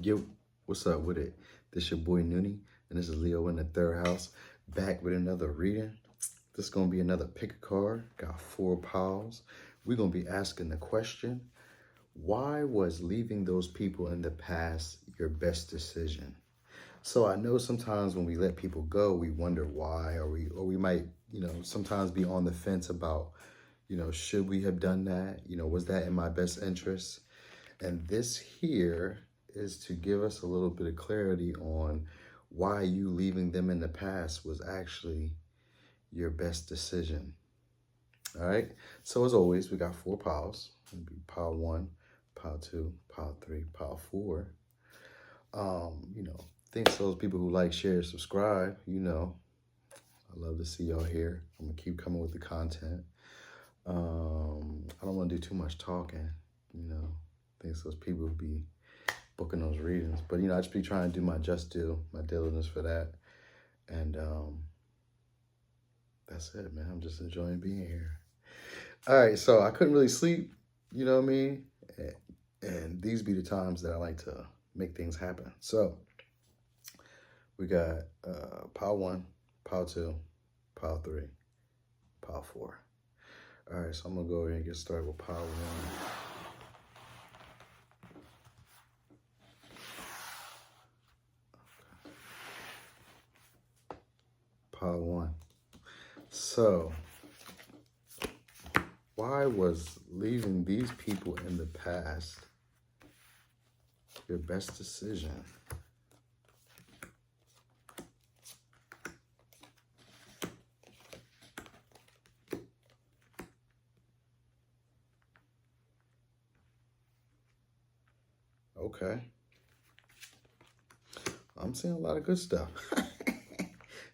Yo, what's up with it? This your boy Noonie, and this is Leo in the third house, back with another reading. This is gonna be another pick a card. Got 4 piles. We're gonna be asking the question: why was leaving those people in the past your best decision? So I know sometimes when we let people go, we wonder why, or we might, sometimes be on the fence about, should we have done that? Was that in my best interest? And this here is to give us a little bit of clarity on why you leaving them in the past was actually your best decision. All right. So as always, we got 4 piles. It'll be pile 1, pile 2, pile 3, pile 4. Thanks to those people who like, share, subscribe. I love to see y'all here. I'm gonna keep coming with the content. I don't want to do too much talking. Thanks to those people who be booking those readings. But, I just be trying to do my just due, my diligence for that. And that's it, man. I'm just enjoying being here. All right, so I couldn't really sleep, you know what I mean? And these be the times that I like to make things happen. So we got pile 1, pile 2, pile 3, pile 4. All right, so I'm going to go ahead and get started with pile 1. Pile 1. So, why was leaving these people in the past your best decision? Okay. I'm seeing a lot of good stuff.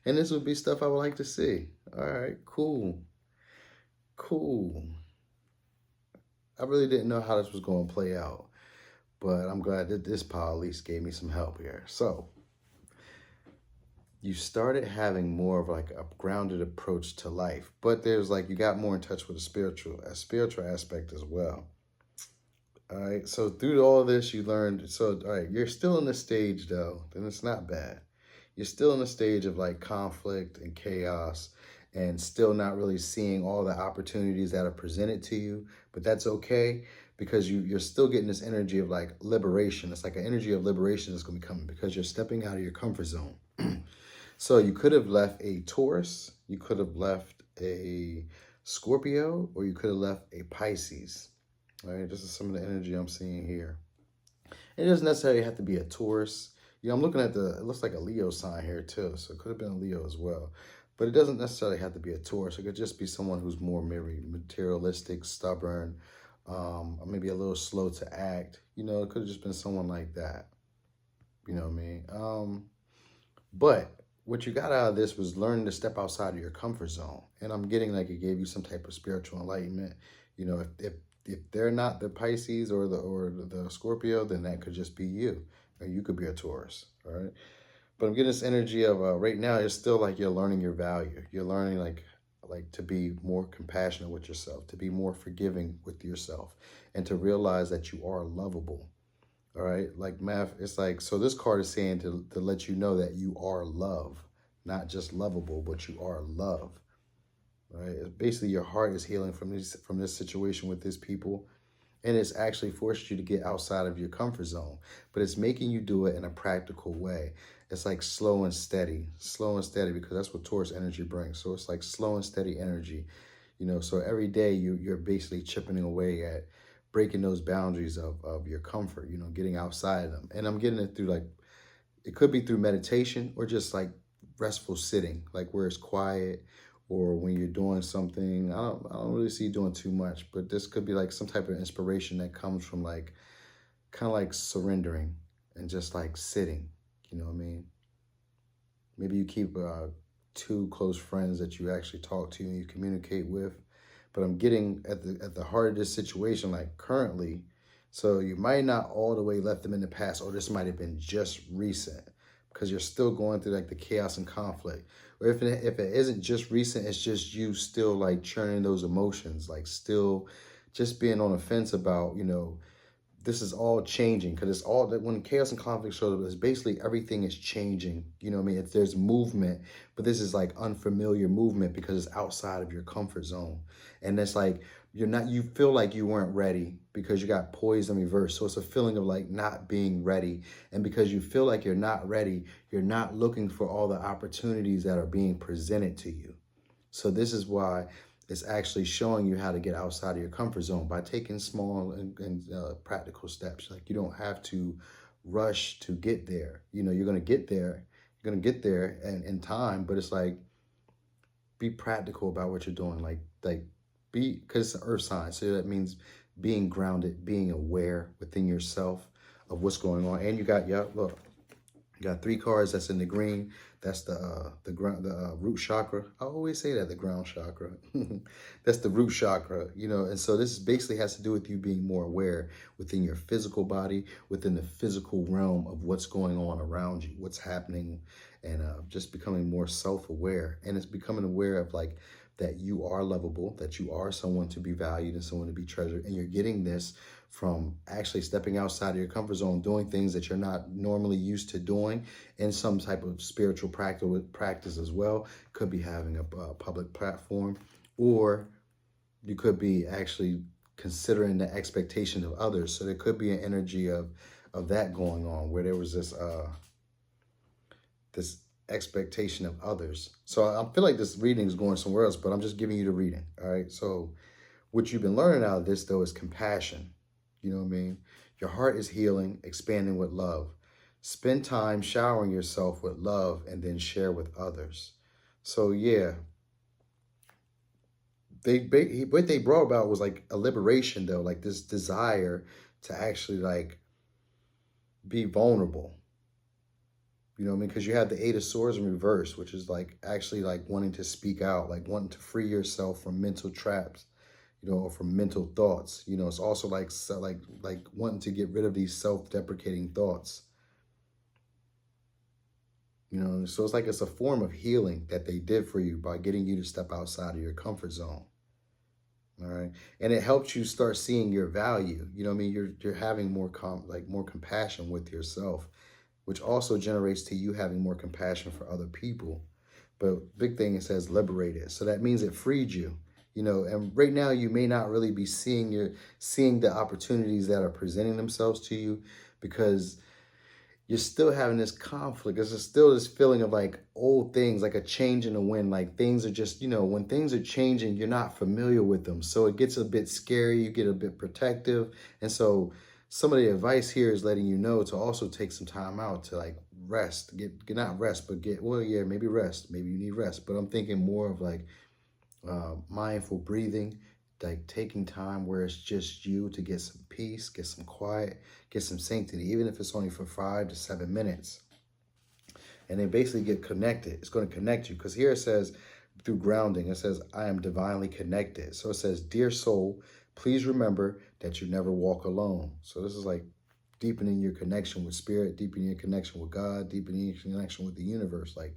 And this would be stuff I would like to see. All right, cool. Cool. I really didn't know how this was going to play out, but I'm glad that this pile at least gave me some help here. So, you started having more of like a grounded approach to life, but there's like, you got more in touch with a spiritual aspect as well. All right, so through all of this, you learned, all right, you're still in the stage though, then it's not bad. You're still in the stage of like conflict and chaos and still not really seeing all the opportunities that are presented to you, but that's okay because you're still getting this energy of like liberation. It's like an energy of liberation that's going to be coming because you're stepping out of your comfort zone. So you could have left a Taurus, you could have left a Scorpio, or you could have left a Pisces. All right, this is some of the energy I'm seeing here. It doesn't necessarily have to be a Taurus. I'm looking at it looks like a Leo sign here too, so it could have been a Leo as well. But it doesn't necessarily have to be a Taurus. It could just be someone who's more maybe materialistic, stubborn, or maybe a little slow to act. It could have just been someone like that. You know what I mean? But what you got out of this was learning to step outside of your comfort zone. And I'm getting like it gave you some type of spiritual enlightenment. If they're not the Pisces or the Scorpio, then that could just be you. Or you could be a Taurus, all right? But I'm getting this energy of right now, it's still like you're learning your value. You're learning like to be more compassionate with yourself, to be more forgiving with yourself, and to realize that you are lovable, all right? Like math, it's like, so this card is saying to let you know that you are love, not just lovable, but you are love, right? It's basically your heart is healing from this situation with these people. And it's actually forced you to get outside of your comfort zone. But it's making you do it in a practical way. It's like slow and steady, because that's what Taurus energy brings. So it's like slow and steady energy. So every day you're basically chipping away at breaking those boundaries of your comfort, getting outside of them. And I'm getting it through like, it could be through meditation or just like restful sitting, like where it's quiet, or when you're doing something. I don't really see you doing too much, but this could be like some type of inspiration that comes from like, kind of like surrendering and just like sitting, you know what I mean? Maybe you keep 2 close friends that you actually talk to and you communicate with, but I'm getting at the heart of this situation, like currently, so you might not all the way left them in the past, or this might have been just recent, because you're still going through like the chaos and conflict. Or if it isn't just recent, it's just you still like churning those emotions, like still just being on the fence about, this is all changing, because it's all that when chaos and conflict shows up, it's basically everything is changing. You know what I mean? There's movement, but this is like unfamiliar movement because it's outside of your comfort zone. And it's like you feel like you weren't ready because you got poised in reverse. So it's a feeling of like not being ready. And because you feel like you're not ready, you're not looking for all the opportunities that are being presented to you. So this is why it's actually showing you how to get outside of your comfort zone by taking small and practical steps. Like, you don't have to rush to get there. You know, you're going to get there. You're going to get there in time, but it's like, be practical about what you're doing. Like be, because it's an earth sign. So that means being grounded, being aware within yourself of what's going on. And you got, yeah, look, you got 3 cards that's in the green. That's the root chakra. I always say that, the ground chakra. That's the root chakra, you know. And so this basically has to do with you being more aware within your physical body, within the physical realm of what's going on around you, what's happening, and just becoming more self-aware. And it's becoming aware of like that you are lovable, that you are someone to be valued and someone to be treasured. And you're getting this from actually stepping outside of your comfort zone, doing things that you're not normally used to doing in some type of spiritual practice as well. Could be having a public platform, or you could be actually considering the expectation of others. So there could be an energy of that going on, where there was this expectation of others. So I feel like this reading is going somewhere else, but I'm just giving you the reading. All right. So what you've been learning out of this, though, is compassion. You know what I mean? Your heart is healing, expanding with love. Spend time showering yourself with love and then share with others. So yeah, what they brought about was like a liberation, though, like this desire to actually like be vulnerable. You know what I mean? Because you have the 8 of Swords in reverse, which is like actually like wanting to speak out, like wanting to free yourself from mental traps, you know, or from mental thoughts. You know, it's also like wanting to get rid of these self-deprecating thoughts. You know, so it's like it's a form of healing that they did for you by getting you to step outside of your comfort zone. All right. And it helps you start seeing your value. You know what I mean? You're having more more compassion with yourself, which also generates to you having more compassion for other people. But big thing, it says liberated. So that means it freed you. You know, and right now you may not really be seeing the opportunities that are presenting themselves to you, because you're still having this conflict. There's still this feeling of like old things, like a change in the wind. Like things are just, you know, when things are changing, you're not familiar with them. So it gets a bit scary. You get a bit protective. And so some of the advice here is letting you know to also take some time out to like rest, get not rest, but well, yeah, maybe rest. Maybe you need rest. But I'm thinking more of like mindful breathing, like taking time where it's just you to get some peace, get some quiet, get some sanctity, even if it's only for 5 to 7 minutes. And then basically get connected. It's going to connect you, because here it says through grounding, it says, I am divinely connected. So it says, dear soul, please remember that you never walk alone. So this is like deepening your connection with spirit, deepening your connection with God, deepening your connection with the universe, like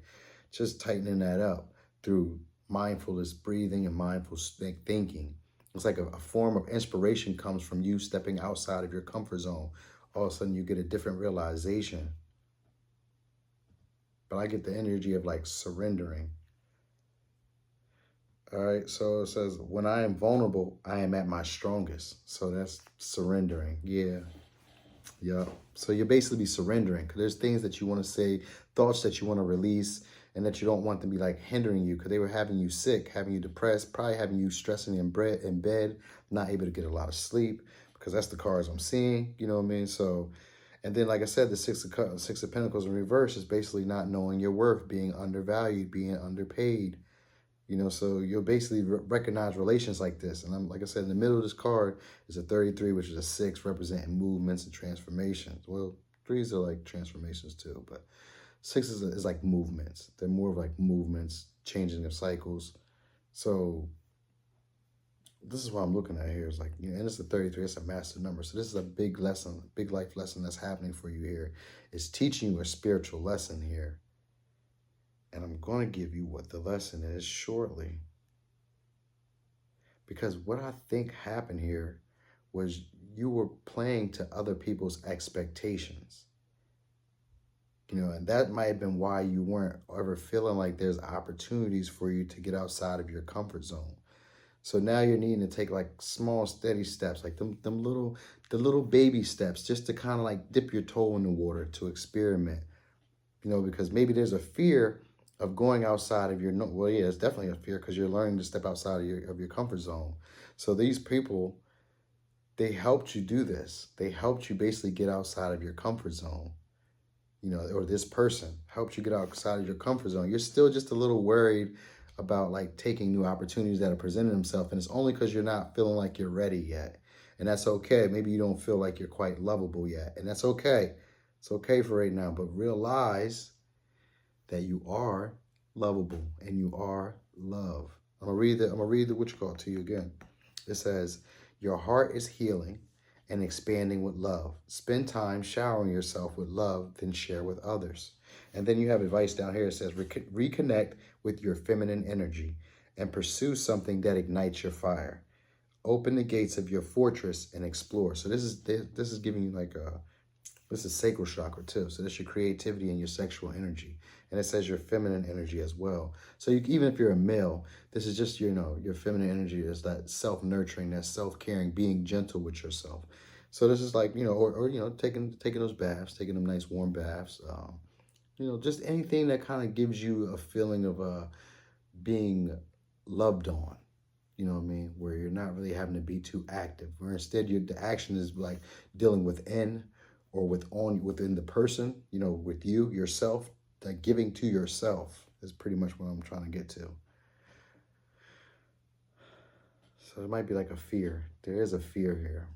just tightening that up through mindfulness breathing and mindful thinking. It's like a form of inspiration comes from you stepping outside of your comfort zone. All of a sudden you get a different realization. But I get the energy of like surrendering. All right, so it says, when I am vulnerable, I am at my strongest. So that's surrendering. Yeah. Yeah. So you're basically surrendering, because there's things that you want to say, thoughts that you want to release, and that you don't want to be like hindering you, because they were having you sick, having you depressed, probably having you stressing in bed, not able to get a lot of sleep, because that's the cards I'm seeing. You know what I mean? So, and then like I said, the Six of Pentacles in reverse is basically not knowing your worth, being undervalued, being underpaid. You know, so you'll basically recognize relations like this. And I'm, like I said, in the middle of this card is a 33, which is a 6, representing movements and transformations. Well, 3s are like transformations too, but 6 is like movements. They're more of like movements, changing of cycles. So this is what I'm looking at here. Is like, you know, and it's a 33, it's a master number. So this is a big lesson, big life lesson that's happening for you here. It's teaching you a spiritual lesson here. And I'm going to give you what the lesson is shortly. Because what I think happened here was you were playing to other people's expectations. And that might have been why you weren't ever feeling like there's opportunities for you to get outside of your comfort zone. So now you're needing to take like small, steady steps, like the little baby steps, just to kind of like dip your toe in the water to experiment. Because maybe there's a fear of going outside of your, well, yeah, it's definitely a fear because you're learning to step outside of your comfort zone. So these people, they helped you do this. They helped you basically get outside of your comfort zone. Or this person helped you get outside of your comfort zone. You're still just a little worried about like taking new opportunities that are presenting themselves. And it's only because you're not feeling like you're ready yet. And that's okay. Maybe you don't feel like you're quite lovable yet. And that's okay. It's okay for right now. But realize that you are lovable and you are love. I'm gonna read the what you call to you again. It says, your heart is healing and expanding with love. Spend time showering yourself with love, then share with others. And then you have advice down here. It says, reconnect with your feminine energy and pursue something that ignites your fire. Open the gates of your fortress and explore. So this is giving you like this is sacral chakra too. So this is your creativity and your sexual energy. And it says your feminine energy as well. So even if you're a male, this is just, your feminine energy is that self-nurturing, that self-caring, being gentle with yourself. So this is like, or taking those baths, taking them nice warm baths. Just anything that kind of gives you a feeling of being loved on. You know what I mean? Where you're not really having to be too active. Where instead the action is like dealing within or within the person, with you, yourself, that giving to yourself is pretty much what I'm trying to get to. So it might be like a fear. There is a fear here.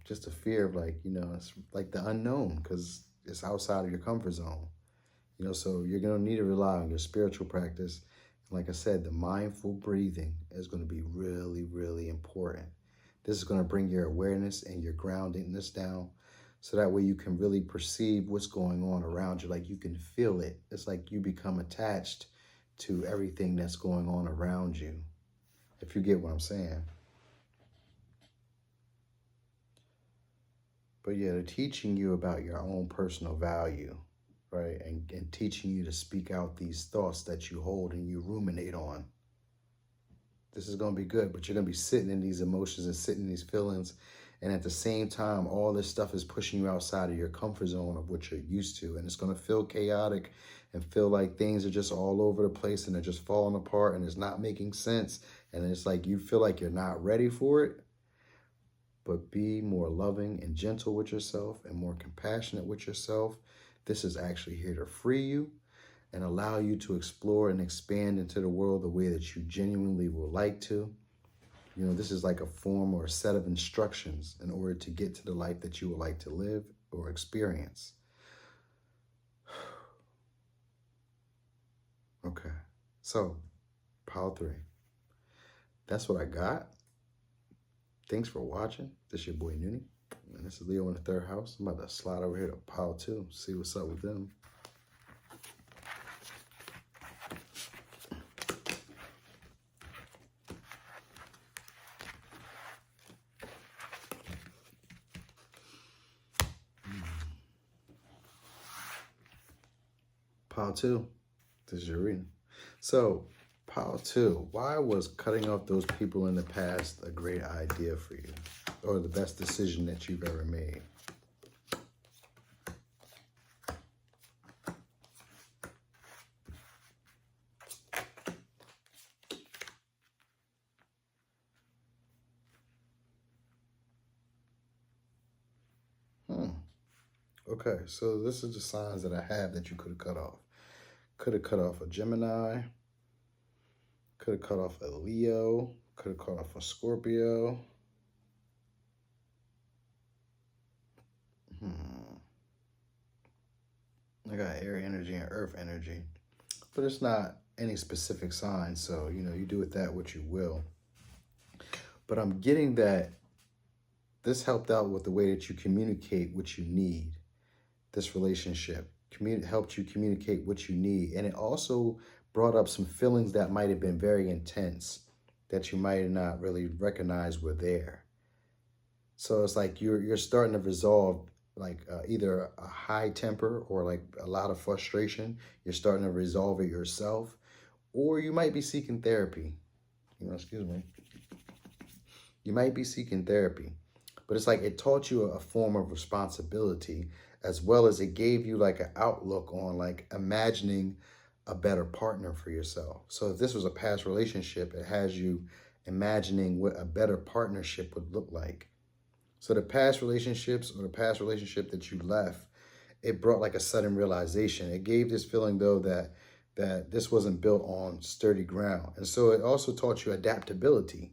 Just a fear of like, it's like the unknown because it's outside of your comfort zone. So you're going to need to rely on your spiritual practice. Like I said, the mindful breathing is going to be really, really important. This is going to bring your awareness and your groundedness down so that way you can really perceive what's going on around you. Like you can feel it. It's like you become attached to everything that's going on around you, if you get what I'm saying. But yeah, they're teaching you about your own personal value, right? And teaching you to speak out these thoughts that you hold and you ruminate on. This is going to be good, but you're going to be sitting in these emotions and sitting in these feelings. And at the same time, all this stuff is pushing you outside of your comfort zone of what you're used to. And it's going to feel chaotic and feel like things are just all over the place and they're just falling apart and it's not making sense. And it's like you feel like you're not ready for it. But be more loving and gentle with yourself and more compassionate with yourself. This is actually here to free you and allow you to explore and expand into the world the way that you genuinely would like to. This is like a form or a set of instructions in order to get to the life that you would like to live or experience. Okay, so pile 3. That's what I got. Thanks for watching. This is your boy Noonie, and this is Leo in the 3rd house. I'm about to slide over here to pile 2, see what's up with them. Pile 2, this is your reading. So, pile 2, why was cutting off those people in the past a great idea for you? Or the best decision that you've ever made? Okay, so this is the signs that I have that you could have cut off. Could have cut off a Gemini. Could have cut off a Leo. Could have cut off a Scorpio. I got air energy and earth energy. But it's not any specific sign, so, you do with that what you will. But I'm getting that this helped out with the way that you communicate what you need. This relationship helped you communicate what you need. And it also brought up some feelings that might have been very intense that you might not really recognize were there. So it's like you're starting to resolve like either a high temper or like a lot of frustration. You're starting to resolve it yourself, or you might be seeking therapy. Excuse me. You might be seeking therapy, but it's like it taught you a form of responsibility, as well as it gave you like an outlook on like imagining a better partner for yourself. So if this was a past relationship, it has you imagining what a better partnership would look like. So the past relationships or the past relationship that you left, it brought like a sudden realization. It gave this feeling though that this wasn't built on sturdy ground. And so it also taught you adaptability.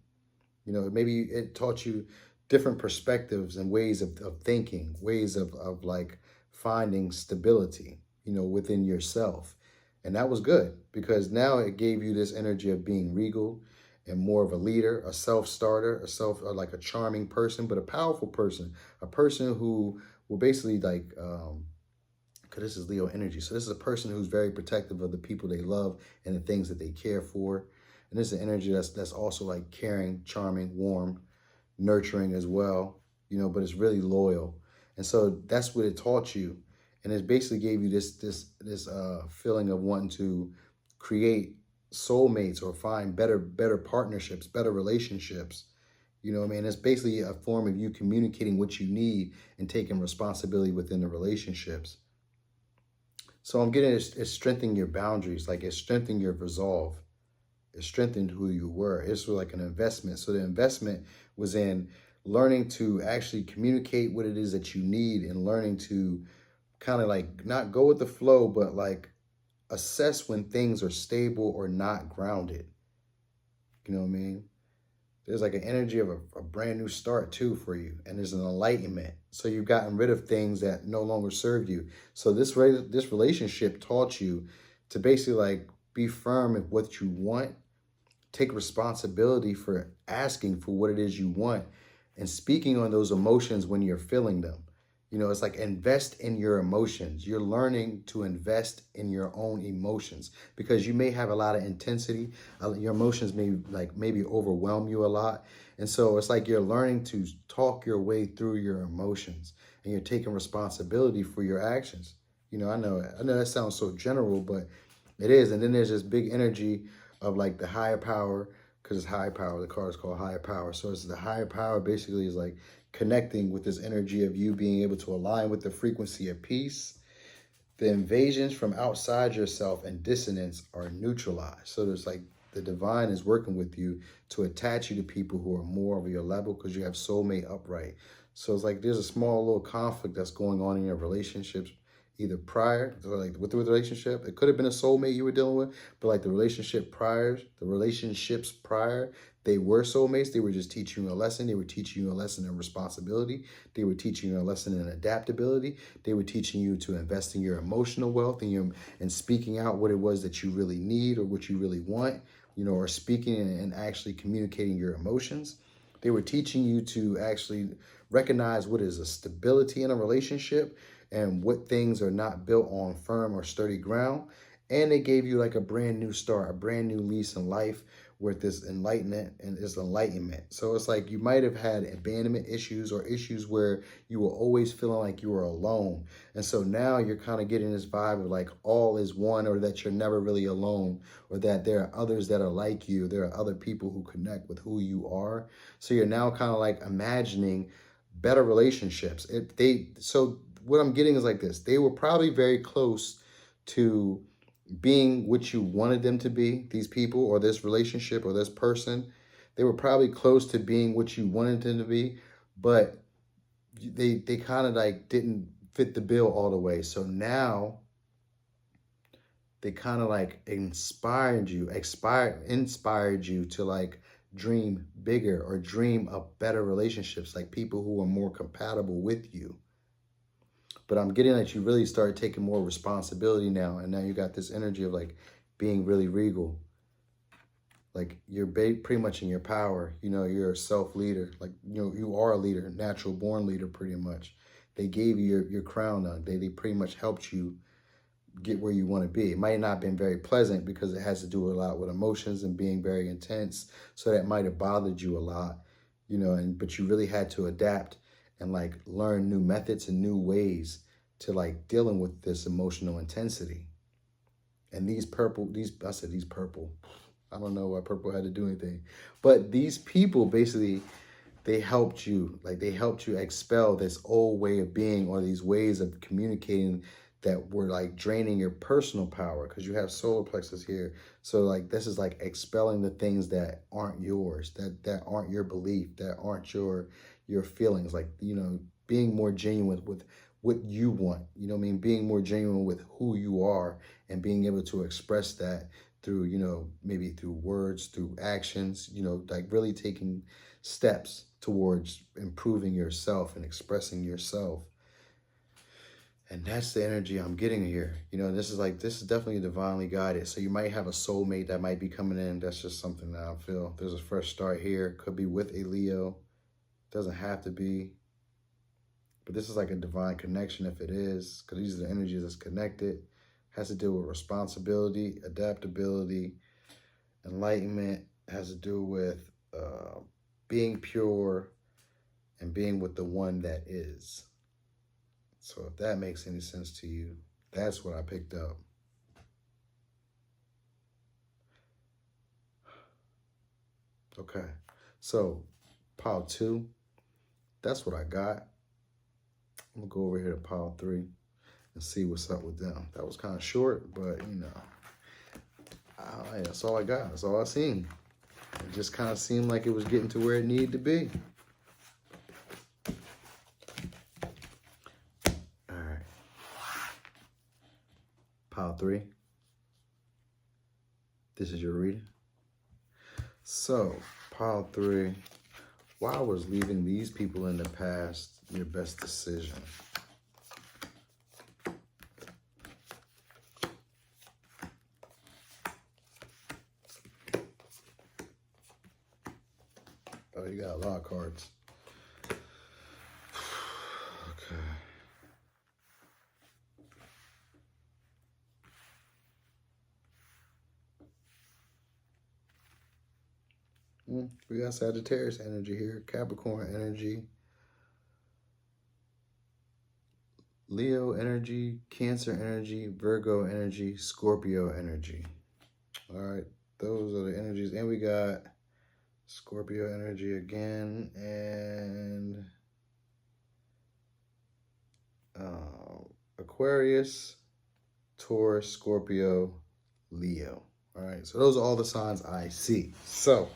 Maybe it taught you different perspectives and ways of thinking, ways of like finding stability, within yourself. And that was good because now it gave you this energy of being regal and more of a leader, a self-starter, like a charming person, but a powerful person, a person who will basically like, because this is Leo energy. So this is a person who's very protective of the people they love and the things that they care for. And this is an energy that's also like caring, charming, warm, nurturing as well, but it's really loyal. And so that's what it taught you. And it basically gave you this feeling of wanting to create soulmates or find better partnerships, better relationships. It's basically a form of you communicating what you need and taking responsibility within the relationships. So I'm getting it's strengthening your boundaries, like it's strengthening your resolve. It strengthened who you were. It's like an investment. So the investment was in learning to actually communicate what it is that you need and learning to kind of like not go with the flow, but like assess when things are stable or not grounded. You know what I mean? There's like an energy of a brand new start too for you. And there's an enlightenment. So you've gotten rid of things that no longer serve you. So this relationship taught you to basically like be firm in what you want, take responsibility for asking for what it is you want and speaking on those emotions when you're feeling them. It's like invest in your emotions. You're learning to invest in your own emotions because you may have a lot of intensity. Your emotions may maybe overwhelm you a lot. And so it's like you're learning to talk your way through your emotions and you're taking responsibility for your actions. I know that sounds so general, but it is. And then there's this big energy of like the higher power, because it's high power. The card is called higher power. So it's the higher power basically is like connecting with this energy of you being able to align with the frequency of peace. The invasions from outside yourself and dissonance are neutralized. So there's like the divine is working with you to attach you to people who are more of your level because you have soulmate upright. So it's like there's a small little conflict that's going on in your relationships, either prior, like with the relationship. It could have been a soulmate you were dealing with, but like the relationships prior, they were soulmates. They were just teaching you a lesson. They were teaching you a lesson in responsibility. They were teaching you a lesson in adaptability. They were teaching you to invest in your emotional wealth and speaking out what it was that you really need or what you really want, or speaking and actually communicating your emotions. They were teaching you to actually recognize what is a stability in a relationship and what things are not built on firm or sturdy ground. And they gave you like a brand new start, a brand new lease in life with this enlightenment and this enlightenment. So it's like you might have had abandonment issues or issues where you were always feeling like you were alone. And so now you're kind of getting this vibe of like all is one, or that you're never really alone, or that there are others that are like you. There are other people who connect with who you are. So you're now kind of like imagining better relationships. So what I'm getting is like this. They were probably very close to being what you wanted them to be, these people or this relationship or this person. They were probably close to being what you wanted them to be, but they kind of like didn't fit the bill all the way. So now they kind of like inspired you to like dream bigger or dream of better relationships, like people who are more compatible with you. But I'm getting that you really started taking more responsibility now. And now you got this energy of like being really regal. Like you're pretty much in your power. You're a self-leader. Like, you are a leader, natural born leader pretty much. They gave you your crown now. They pretty much helped you get where you want to be. It might not have been very pleasant because it has to do a lot with emotions and being very intense. So that might have bothered you a lot, you know, but you really had to adapt and like learn new methods and new ways to like dealing with this emotional intensity. And these purple, I said these purple. I don't know why purple had to do anything. But these people basically, they helped you, like they helped you expel this old way of being or these ways of communicating that were like draining your personal power because you have solar plexus here. So like this is like expelling the things that aren't yours, that aren't your belief, that aren't your feelings. Like, you know, being more genuine with what you want, you know what I mean? Being more genuine with who you are and being able to express that through, you know, maybe through words, through actions, you know, like really taking steps towards improving yourself and expressing yourself. And that's the energy I'm getting here. You know, this is definitely divinely guided. So you might have a soulmate that might be coming in. That's just something that I feel. There's a fresh start here. Could be with a Leo. Doesn't have to be. But this is like a divine connection if it is, because these are the energies that's connected. Has to do with responsibility, adaptability, enlightenment. Has to do with being pure and being with the one that is. So if that makes any sense to you, that's what I picked up. Okay, so pile 2, that's what I got. I'm gonna go over here to pile 3 and see what's up with them. That was kind of short, but you know, that's all I got. That's all I seen. It just kind of seemed like it was getting to where it needed to be. All right. Pile 3. This is your reading. So, pile 3. Why was leaving these people in the past your best decision? Oh, you got a lot of cards. Okay. We got Sagittarius energy here, Capricorn energy, Leo energy, Cancer energy, Virgo energy, Scorpio energy. All right, those are the energies. And we got Scorpio energy again, and Aquarius, Taurus, Scorpio, Leo. All right, so those are all the signs I see. So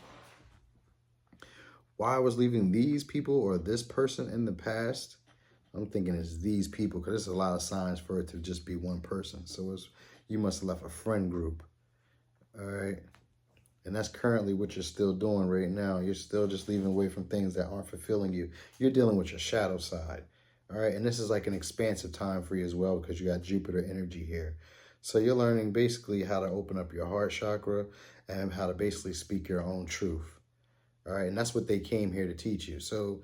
why I was leaving these people or this person in the past, I'm thinking it's these people because there's a lot of signs for it to just be one person. So you must have left a friend group. All right. And that's currently what you're still doing right now. You're still just leaving away from things that aren't fulfilling you. You're dealing with your shadow side. All right. And this is like an expansive time for you as well because you got Jupiter energy here. So you're learning basically how to open up your heart chakra and how to basically speak your own truth. All right. And that's what they came here to teach you. So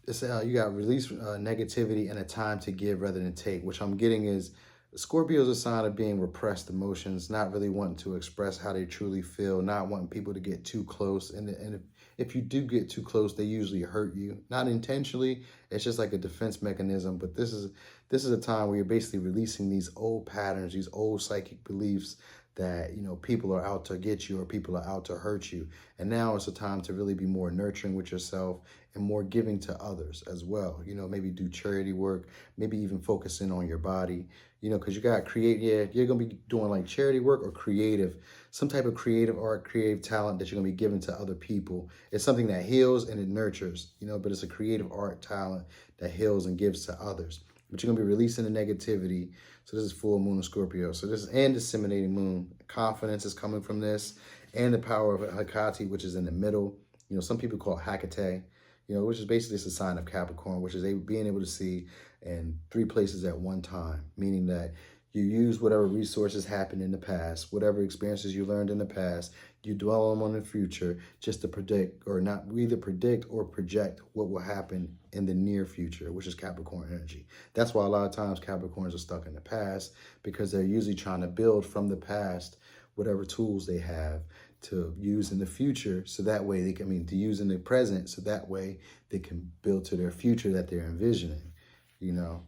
it's you got release negativity and a time to give rather than take, which I'm getting is Scorpio is a sign of being repressed emotions, not really wanting to express how they truly feel, not wanting people to get too close. And if you do get too close, they usually hurt you. Not intentionally, it's just like a defense mechanism. But this is a time where you're basically releasing these old patterns, these old psychic beliefs that, you know, people are out to get you or people are out to hurt you. And now it's a time to really be more nurturing with yourself and more giving to others as well. You know, maybe do charity work, maybe even focus in on your body, you know, because you got you're going to be doing like charity work or creative, some type of creative art, creative talent that you're going to be giving to other people. It's something that heals and it nurtures, you know, but it's a creative art talent that heals and gives to others. But you're going to be releasing the negativity. So this is full moon of Scorpio. So this is and disseminating moon. Confidence is coming from this and the power of Hecate, which is in the middle. You know, some people call it Hecate, you know, which is basically just a sign of Capricorn, which is being able to see in 3 places at one time, meaning that You use whatever resources happened in the past, whatever experiences you learned in the past, you dwell on the future just to predict or not either predict or project what will happen in the near future, which is Capricorn energy. That's why a lot of times Capricorns are stuck in the past, because they're usually trying to build from the past whatever tools they have to use in the future, so that way they can, to use in the present, so that way they can build to their future that they're envisioning, you know.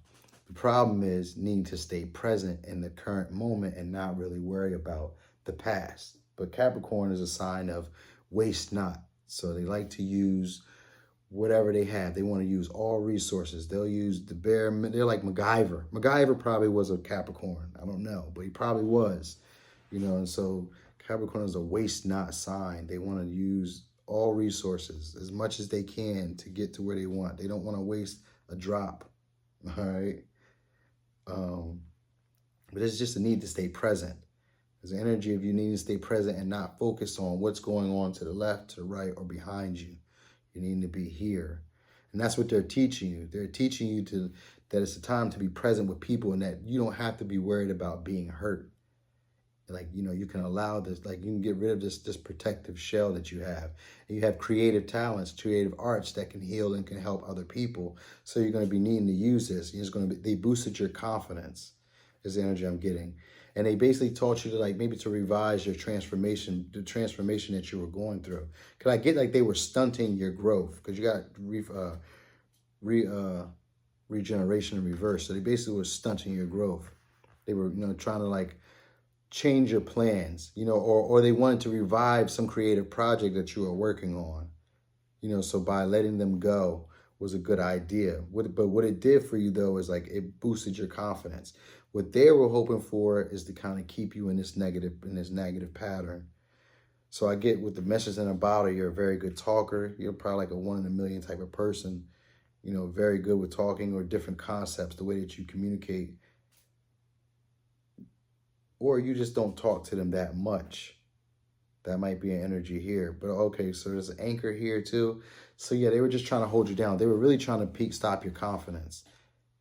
The problem is needing to stay present in the current moment and not really worry about the past. But Capricorn is a sign of waste not. So they like to use whatever they have. They want to use all resources. They'll use the bare, they're like MacGyver. MacGyver probably was a Capricorn. I don't know, but he probably was, you know. And so Capricorn is a waste not sign. They want to use all resources as much as they can to get to where they want. They don't want to waste a drop, all right? But it's just a need to stay present. There's an energy of you needing to stay present and not focus on what's going on to the left, to the right, or behind you. You need to be here. And that's what they're teaching you. They're teaching you that it's a time to be present with people, and that you don't have to be worried about being hurt. Like, you know, you can allow this, like, you can get rid of this protective shell that you have. And you have creative talents, creative arts that can heal and can help other people. So you're going to be needing to use this. It's going to be, they boosted your confidence, is the energy I'm getting. And they basically taught you to, like, maybe to revise your transformation, the transformation that you were going through. Because I get like they were stunting your growth, because you got regeneration in reverse. So they basically were stunting your growth. They were, you know, trying to like change your plans, you know, or they wanted to revive some creative project that you were working on, you know. So by letting them go was a good idea. But what it did for you, though, is like it boosted your confidence. What they were hoping for is to kind of keep you in this negative pattern. So I get with the message in a bottle, you're a very good talker. You're probably like a 1 in a million type of person, you know, very good with talking or different concepts, the way that you communicate. Or you just don't talk to them that much. That might be an energy here. But okay, so there's an anchor here too. So yeah, they were just trying to hold you down. They were really trying to stop your confidence.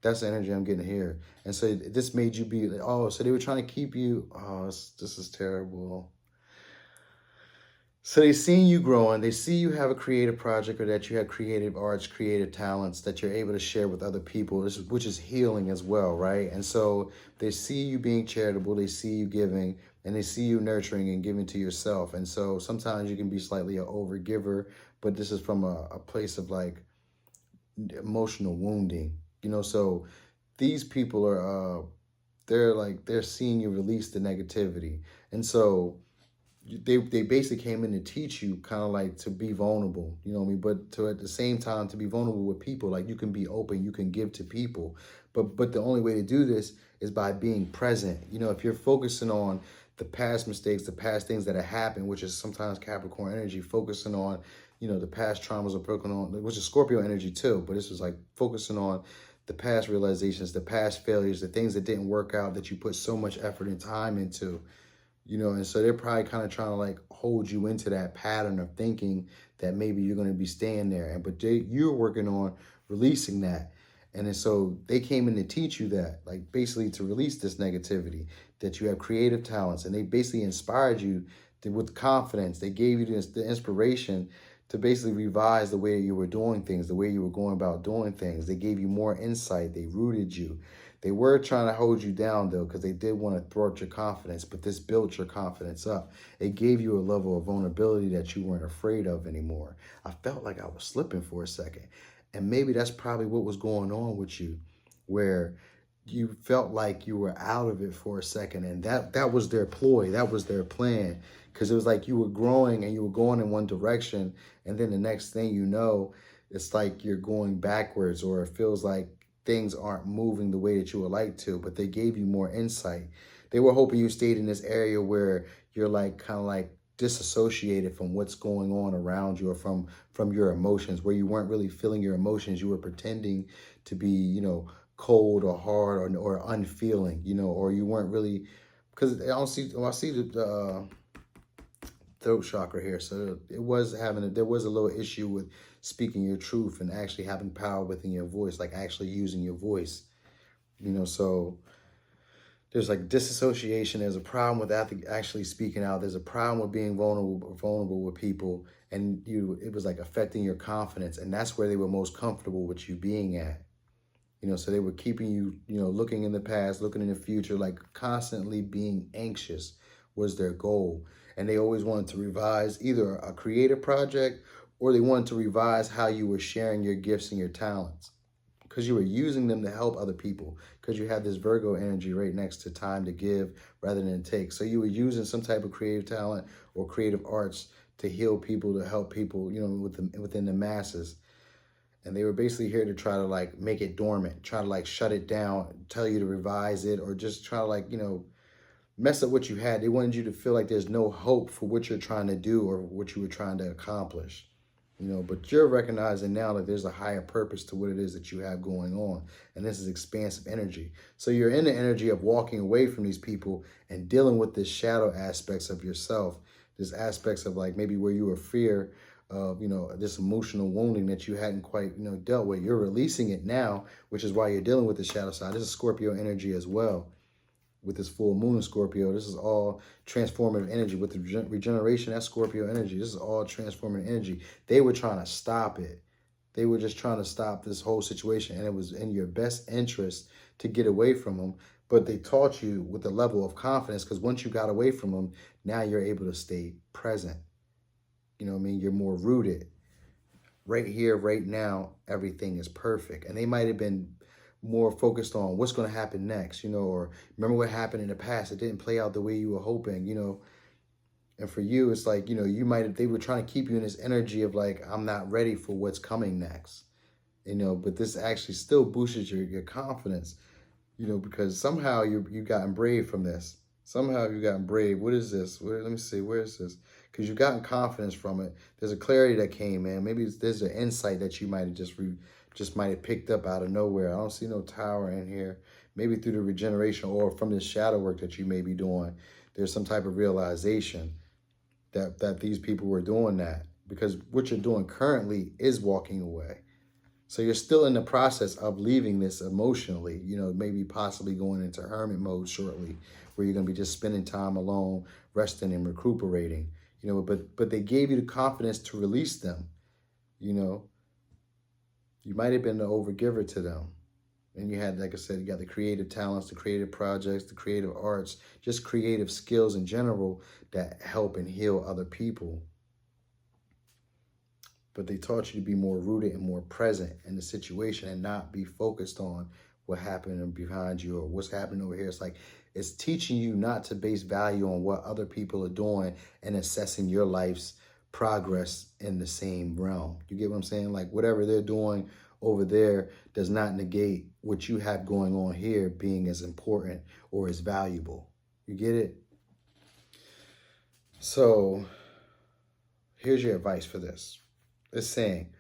That's the energy I'm getting here. And so this made you be, oh, so they were trying to keep you, oh, this is terrible. So they see you growing, they see you have a creative project, or that you have creative arts, creative talents that you're able to share with other people, which is healing as well, right? And so they see you being charitable, they see you giving, and they see you nurturing and giving to yourself. And so sometimes you can be slightly an overgiver, but this is from a place of like emotional wounding, you know. So these people are, they're seeing you release the negativity. And so they basically came in to teach you kind of like to be vulnerable, you know what I mean? But to at the same time to be vulnerable with people, like you can be open, you can give to people. But the only way to do this is by being present. You know, if you're focusing on the past mistakes, the past things that have happened, which is sometimes Capricorn energy, focusing on, you know, the past traumas are broken on, which is Scorpio energy too. But this was like focusing on the past realizations, the past failures, the things that didn't work out that you put so much effort and time into. You know, and so they're probably kind of trying to like hold you into that pattern of thinking that maybe you're going to be staying there. But you're working on releasing that. And then so they came in to teach you that, like basically to release this negativity, that you have creative talents. And they basically inspired you with confidence. They gave you the inspiration to basically revise the way you were doing things, the way you were going about doing things. They gave you more insight. They rooted you. They were trying to hold you down, though, because they did want to thwart your confidence, but this built your confidence up. It gave you a level of vulnerability that you weren't afraid of anymore. I felt like I was slipping for a second. And maybe that's probably what was going on with you, where you felt like you were out of it for a second. And that was their ploy. That was their plan, because it was like you were growing and you were going in one direction. And then the next thing you know, it's like you're going backwards, or it feels like things aren't moving the way that you would like to, but they gave you more insight. They were hoping you stayed in this area where you're like kind of like disassociated from what's going on around you, or from your emotions, where you weren't really feeling your emotions. You were pretending to be, you know, cold or hard or unfeeling, you know, or you weren't really, because I see the throat chakra here. So there was a little issue with speaking your truth and actually having power within your voice, like actually using your voice, you know. So There's like disassociation. There's a problem with actually speaking out. There's a problem with being vulnerable with people. And it was like affecting your confidence. And that's where they were most comfortable with you being at. So they were keeping you, looking in the past, looking in the future, like constantly being anxious was their goal. And they always wanted to revise either a creative project or they wanted to revise how you were sharing your gifts and your talents, because you were using them to help other people, because you have this Virgo energy right next to time to give rather than take. So you were using some type of creative talent or creative arts to heal people, to help people, within the masses. And they were basically here to try to like make it dormant, try to like shut it down, tell you to revise it, or just try to like, mess up what you had. They wanted you to feel like there's no hope for what you're trying to do or what you were trying to accomplish. But you're recognizing now that there's a higher purpose to what it is that you have going on. And this is expansive energy. So you're in the energy of walking away from these people and dealing with this shadow aspects of yourself, this aspects of like maybe where you were fear of, this emotional wounding that you hadn't quite, dealt with. You're releasing it now, which is why you're dealing with the shadow side. This is Scorpio energy as well. With this full moon in Scorpio, this is all transformative energy. With the regeneration, that's Scorpio energy. This is all transformative energy. They were trying to stop it. They were just trying to stop this whole situation. And it was in your best interest to get away from them. But they taught you with a level of confidence, because once you got away from them, now you're able to stay present. You're more rooted. Right here, right now, everything is perfect. And they might have been more focused on what's going to happen next, or remember what happened in the past. It didn't play out the way you were hoping, And for you, it's like, they were trying to keep you in this energy of like, I'm not ready for what's coming next, but this actually still boosts your confidence, because somehow you've gotten brave from this. Somehow you've gotten brave. What is this? Let me see. Where is this? Because you've gotten confidence from it. There's a clarity that came in. Maybe there's an insight that you might have just might have picked up out of nowhere. I don't see no tower in here. Maybe through the regeneration or from the shadow work that you may be doing, there's some type of realization that these people were doing that, because what you're doing currently is walking away. So you're still in the process of leaving this emotionally, maybe possibly going into hermit mode shortly, where you're going to be just spending time alone, resting and recuperating, but they gave you the confidence to release them, You might have been the overgiver to them. And you had, like I said, you got the creative talents, the creative projects, the creative arts, just creative skills in general that help and heal other people. But they taught you to be more rooted and more present in the situation and not be focused on what happened behind you or what's happening over here. It's like, it's teaching you not to base value on what other people are doing and assessing your life's progress in the same realm. You get what I'm saying? Like whatever they're doing over there does not negate what you have going on here being as important or as valuable. You get it? So here's your advice for this. It's saying,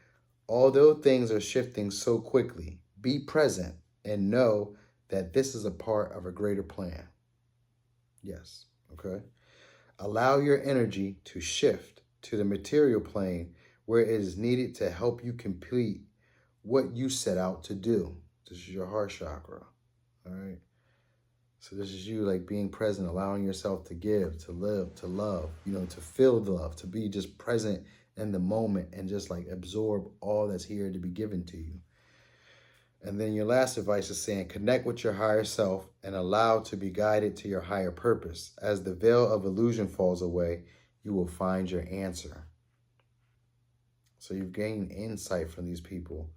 although things are shifting so quickly, be present and know that this is a part of a greater plan. Yes, okay? Allow your energy to shift to the material plane where it is needed to help you complete what you set out to do. This is your heart chakra, all right? So this is you like being present, allowing yourself to give, to live, to love, to feel the love, to be just present in the moment and just like absorb all that's here to be given to you. And then your last advice is saying, connect with your higher self and allow to be guided to your higher purpose. As the veil of illusion falls away, you will find your answer. So you've gained insight from these people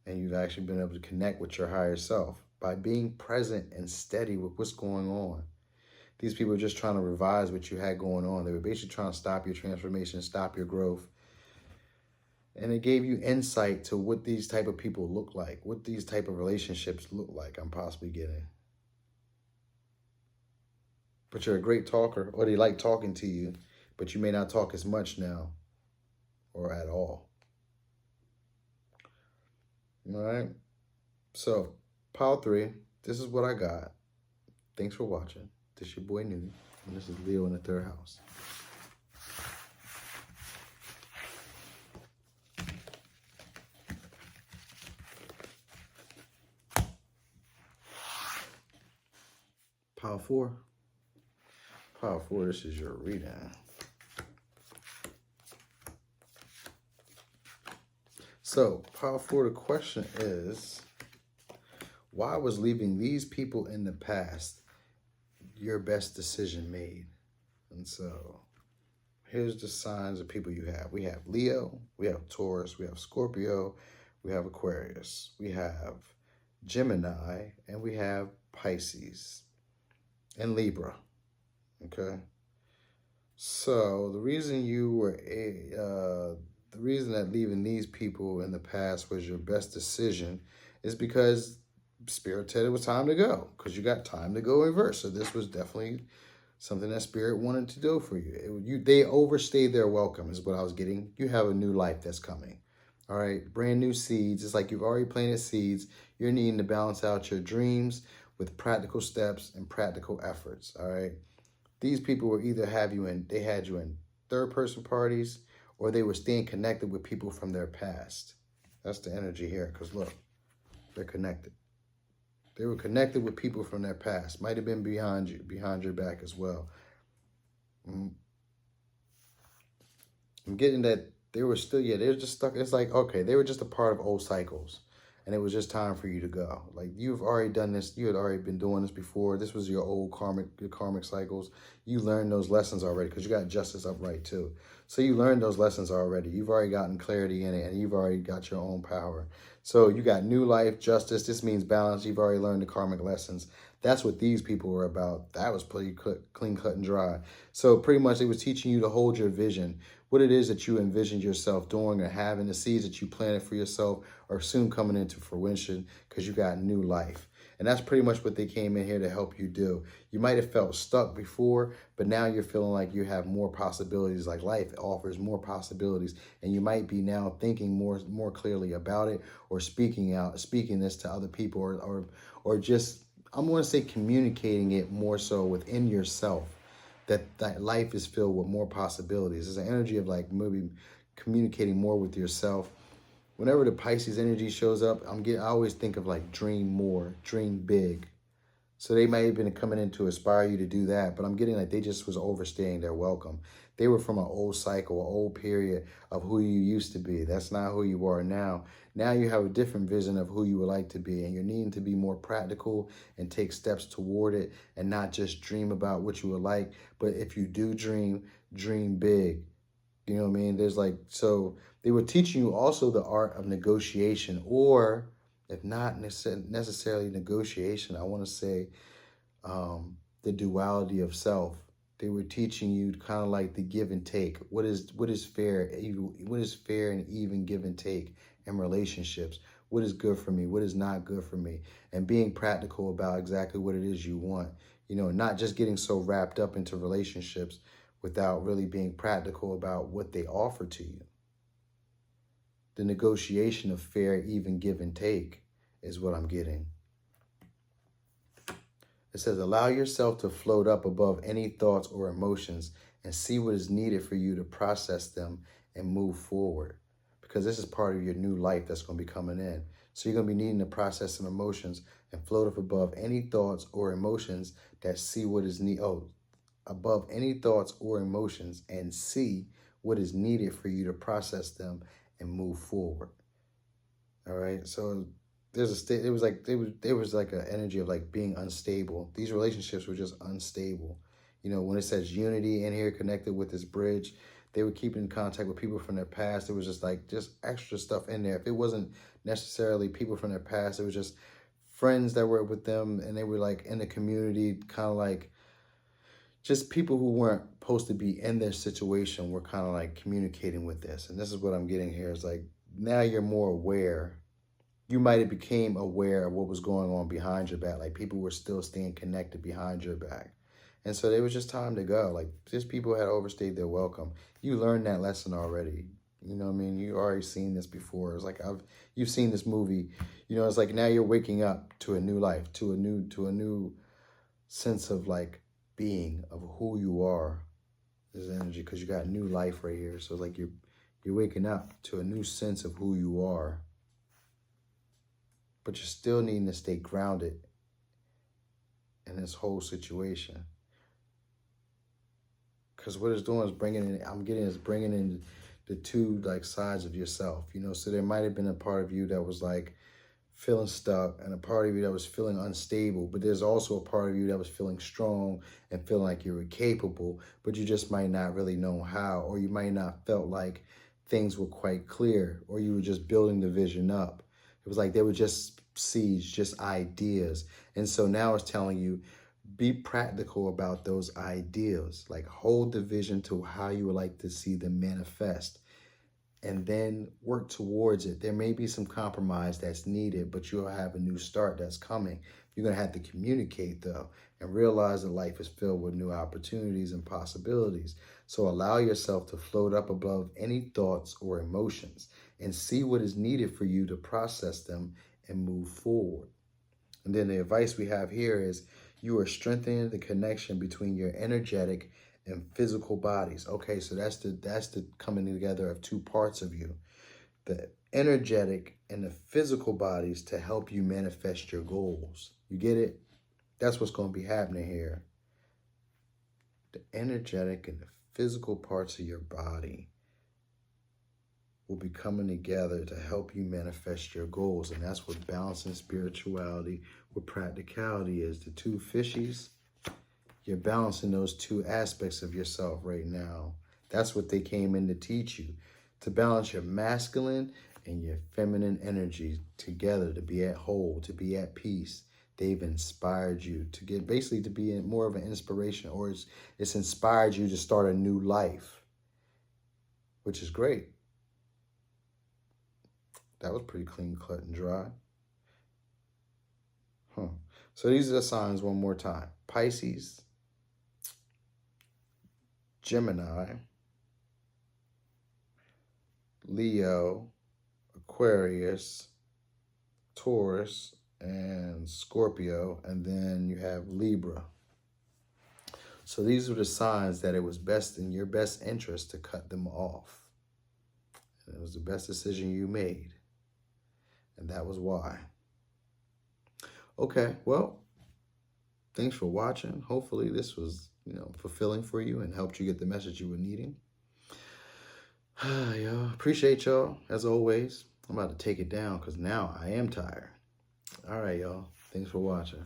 and you've actually been able to connect with your higher self by being present and steady with what's going on. These people are just trying to revise what you had going on. They were basically trying to stop your transformation, stop your growth. And it gave you insight to what these type of people look like, what these type of relationships look like I'm possibly getting. But you're a great talker, or they like talking to you, but you may not talk as much now or at all. All right? So, pile 3, this is what I got. Thanks for watching. This is your boy Newton, and this is Leo in the 3rd house. Power 4. Power 4, this is your reading. So, Power 4, the question is, why was leaving these people in the past your best decision made? And so, here's the signs of people you have. We have Leo, we have Taurus, we have Scorpio, we have Aquarius, we have Gemini, and we have Pisces and Libra. Okay. So the reason you were the reason that leaving these people in the past was your best decision is because Spirit said it was time to go, because you got time to go reverse. So this was definitely something that Spirit wanted to do for you. They overstayed their welcome is what I was getting. You have a new life that's coming. All right, brand new seeds. It's like you've already planted seeds. You're needing to balance out your dreams with practical steps and practical efforts. All right. These people will either had you in third-person parties, or they were staying connected with people from their past. That's the energy here, because look, they're connected. They were connected with people from their past. Might have been behind your back as well. I'm getting that they were still, they're just stuck. It's like, okay, they were just a part of old cycles. And it was just time for you to go. Like, you've already done this. You had already been doing this before. This was your old karmic cycles. You learned those lessons already, because you got justice upright too. So you learned those lessons already. You've already gotten clarity in it, and you've already got your own power. So you got new life, justice. This means balance. You've already learned the karmic lessons. That's what these people were about. That was pretty clean, cut, and dry. So pretty much it was teaching you to hold your vision, what it is that you envisioned yourself doing or having, the seeds that you planted for yourself are soon coming into fruition because you got new life. And that's pretty much what they came in here to help you do. You might have felt stuck before, but now you're feeling like you have more possibilities, like life offers more possibilities. And you might be now thinking more clearly about it, or speaking this to other people, or just, I'm going to say, communicating it more so within yourself, that life is filled with more possibilities. There's an energy of like maybe communicating more with yourself. Whenever the Pisces energy shows up, I always think of like dream more, dream big. So they might have been coming in to inspire you to do that, but I'm getting like they just was overstaying their welcome. They were from an old cycle, an old period of who you used to be. That's not who you are now. Now you have a different vision of who you would like to be, and you're needing to be more practical and take steps toward it, and not just dream about what you would like, but if you do dream, dream big. You know what I mean? There's like, so they were teaching you also the art of negotiation, or if not necessarily negotiation, I want to say the duality of self. They were teaching you kind of like the give and take. What is fair? What is fair and even give and take in relationships? What is good for me? What is not good for me? And being practical about exactly what it is you want. You know, not just getting so wrapped up into relationships without really being practical about what they offer to you. The negotiation of fair, even give and take is what I'm getting. It says, allow yourself to float up above any thoughts or emotions and see what is needed for you to process them and move forward. Because this is part of your new life that's going to be coming in. So you're going to be needing to process some emotions and float up above any thoughts or emotions that see what is needed. Above any thoughts or emotions and see what is needed for you to process them and move forward. All right. So there's a state. It was like there was like an energy of like being unstable. These relationships were just unstable. You know, when it says unity in here connected with this bridge, they were keeping in contact with people from their past. It was just extra stuff in there. If it wasn't necessarily people from their past, it was just friends that were with them, and they were like in the community, kind of like just people who weren't supposed to be in their situation were kind of like communicating with this. And this is what I'm getting here. It's like, now you're more aware. You might have became aware of what was going on behind your back. Like, people were still staying connected behind your back. And so it was just time to go. Like, just people had overstayed their welcome. You learned that lesson already. You know what I mean? You already seen this before. It's like you've seen this movie. You know, it's like now you're waking up to a new life, to a new sense of like being, of who you are. This energy, because you got new life right here. So it's like you're waking up to a new sense of who you are. But you're still needing to stay grounded in this whole situation. Because what it's doing is bringing in the two like sides of yourself, you know. So there might have been a part of you that was like feeling stuck and a part of you that was feeling unstable, but there's also a part of you that was feeling strong and feeling like you were capable, but you just might not really know how, or you might not felt like things were quite clear, or you were just building the vision up. It was like they were just seeds, just ideas. And so now it's telling you, be practical about those ideas, like hold the vision to how you would like to see them manifest, and then work towards it. There may be some compromise that's needed, but you'll have a new start that's coming. You're going to have to communicate, though, and realize that life is filled with new opportunities and possibilities. So allow yourself to float up above any thoughts or emotions and see what is needed for you to process them and move forward. And then the advice we have here is you are strengthening the connection between your energetic and physical bodies. Okay, so that's the coming together of two parts of you, the energetic and the physical bodies, to help you manifest your goals. You get it? That's what's going to be happening here. The energetic and the physical parts of your body will be coming together to help you manifest your goals. And that's what balancing spirituality with practicality is. The two fishies, you're balancing those two aspects of yourself right now. That's what they came in to teach you, to balance your masculine and your feminine energy together, to be at whole, to be at peace. They've inspired you to get, basically to be more of an inspiration, or it's inspired you to start a new life, which is great. That was pretty clean, cut, and dry. So these are the signs one more time. Pisces, Gemini, Leo, Aquarius, Taurus, and Scorpio. And then you have Libra. So these are the signs that it was best in your best interest to cut them off. And it was the best decision you made. And that was why. Okay, well, thanks for watching. Hopefully this was, fulfilling for you and helped you get the message you were needing. Y'all, appreciate y'all, as always. I'm about to take it down because now I am tired. All right, y'all. Thanks for watching.